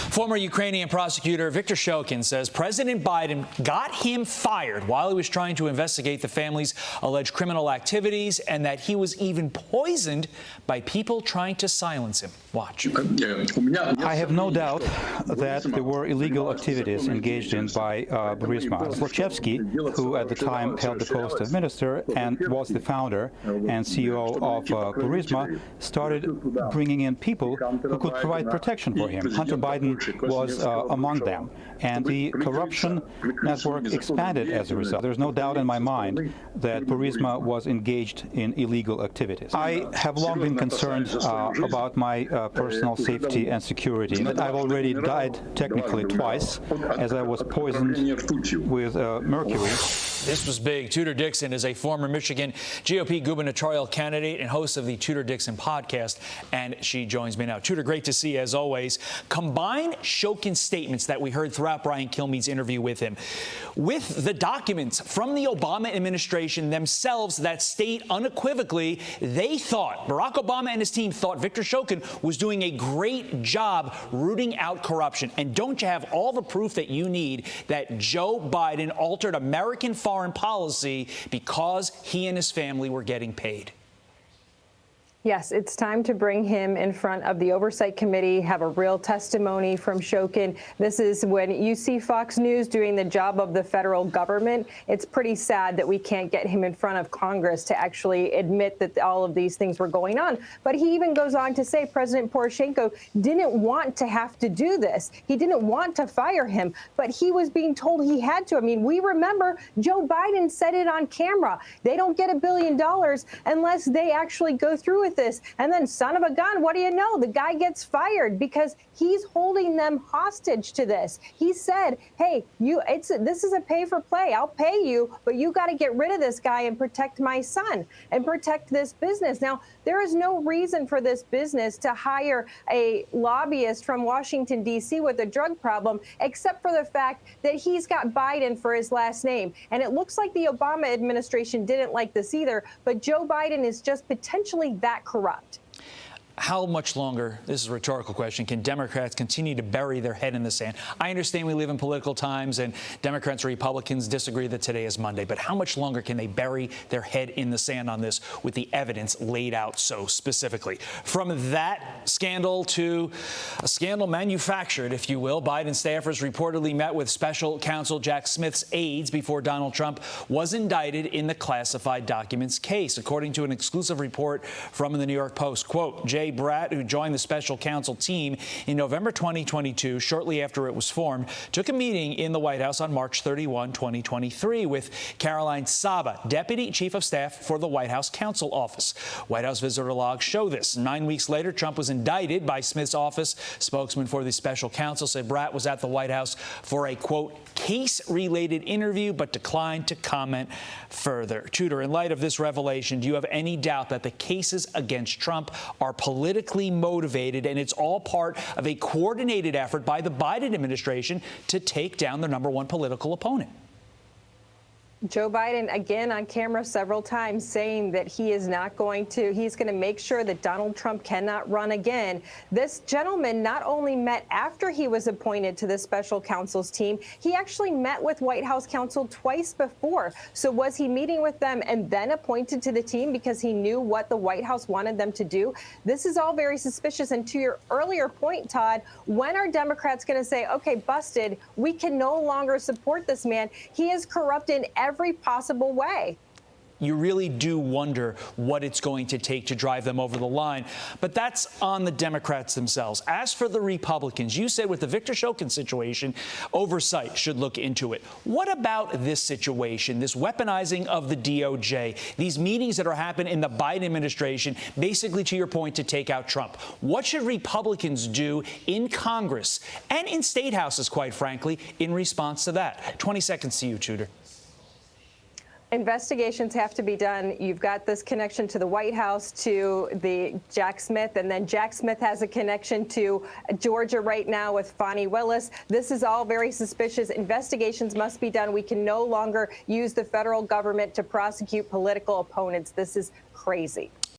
Former Ukrainian prosecutor Viktor Shokin says President Biden got him fired while he was trying to investigate the family's alleged criminal activities, and that he was even poisoned by people trying to silence him. Watch. I have no doubt that there were illegal activities engaged in by Burisma. Zlochevsky, who at the time held the post of minister and was the founder and CEO of Burisma, started bringing in people who could provide protection for him. Hunter Biden was among them, and the corruption network expanded as a result. There's no doubt in my mind that Burisma was engaged in illegal activities. I have long been concerned about my personal safety and security. I've already died technically twice, as I was poisoned with mercury. This was big. Tudor Dixon is a former Michigan GOP gubernatorial candidate and host of the Tudor Dixon podcast, and she joins me now. Tudor, great to see you as always. Combine Shokin's statements that we heard throughout Brian Kilmeade's interview with him with the documents from the Obama administration themselves that state unequivocally they thought, Barack Obama and his team thought Viktor Shokin was doing a great job rooting out corruption. And don't you have all the proof that you need that Joe Biden altered American foreign policy because he and his family were getting paid? Yes, it's time to bring him in front of the Oversight Committee, have a real testimony from Shokin. This is when you see Fox News doing the job of the federal government. It's pretty sad that we can't get him in front of Congress to actually admit that all of these things were going on. But he even goes on to say President Poroshenko didn't want to have to do this. He didn't want to fire him, but he was being told he had to. I mean, we remember Joe Biden said it on camera. They don't get $1 billion unless they actually go through with this. And then, son of a gun, what do you know? The guy gets fired because he's holding them hostage to this. He said, hey, this is a pay for play. I'll pay you, but you got to get rid of this guy and protect my son and protect this business. Now, there is no reason for this business to hire a lobbyist from Washington, D.C. with a drug problem, except for the fact that he's got Biden for his last name. And it looks like the Obama administration didn't like this either, but Joe Biden is just potentially that corrupt. How much longer, this is a rhetorical question, can Democrats continue to bury their head in the sand? I understand we live in political times and Democrats or Republicans disagree that today is Monday, but how much longer can they bury their head in the sand on this with the evidence laid out so specifically? From that scandal to a scandal manufactured, if you will, Biden staffers reportedly met with special counsel Jack Smith's aides before Donald Trump was indicted in the classified documents case. According to an exclusive report from the New York Post, quote, Jay Bratt, who joined the special counsel team in November 2022, shortly after it was formed, took a meeting in the White House on March 31, 2023, with Caroline Saba, Deputy Chief of Staff for the White House Counsel Office. White House visitor logs show this. 9 weeks later, Trump was indicted by Smith's office. Spokesman for the special counsel said Bratt was at the White House for a, quote, case-related interview, but declined to comment further. Tudor, in light of this revelation, do you have any doubt that the cases against Trump are politically motivated and it's all part of a coordinated effort by the Biden administration to take down their #1 political opponent? Joe Biden, again, on camera several times saying that he's going to make sure that Donald Trump cannot run again. This gentleman not only met after he was appointed to the special counsel's team, he actually met with White House counsel twice before. So was he meeting with them and then appointed to the team because he knew what the White House wanted them to do? This is all very suspicious. And to your earlier point, Todd, when are Democrats going to say, okay, busted, we can no longer support this man? He is corrupt in every possible way. You really do wonder what it's going to take to drive them over the line. But that's on the Democrats themselves. As for the Republicans, you said with the Viktor Shokin situation, oversight should look into it. What about this situation, this weaponizing of the DOJ, these meetings that are happening in the Biden administration, basically, to your point, to take out Trump? What should Republicans do in Congress and in state houses, quite frankly, in response to that? 20 seconds to you, Tudor. Investigations have to be done. You've got this connection to the White House, to the Jack Smith, and then Jack Smith has a connection to Georgia right now with Fani Willis. This is all very suspicious. Investigations must be done. We can no longer use the federal government to prosecute political opponents. This is crazy.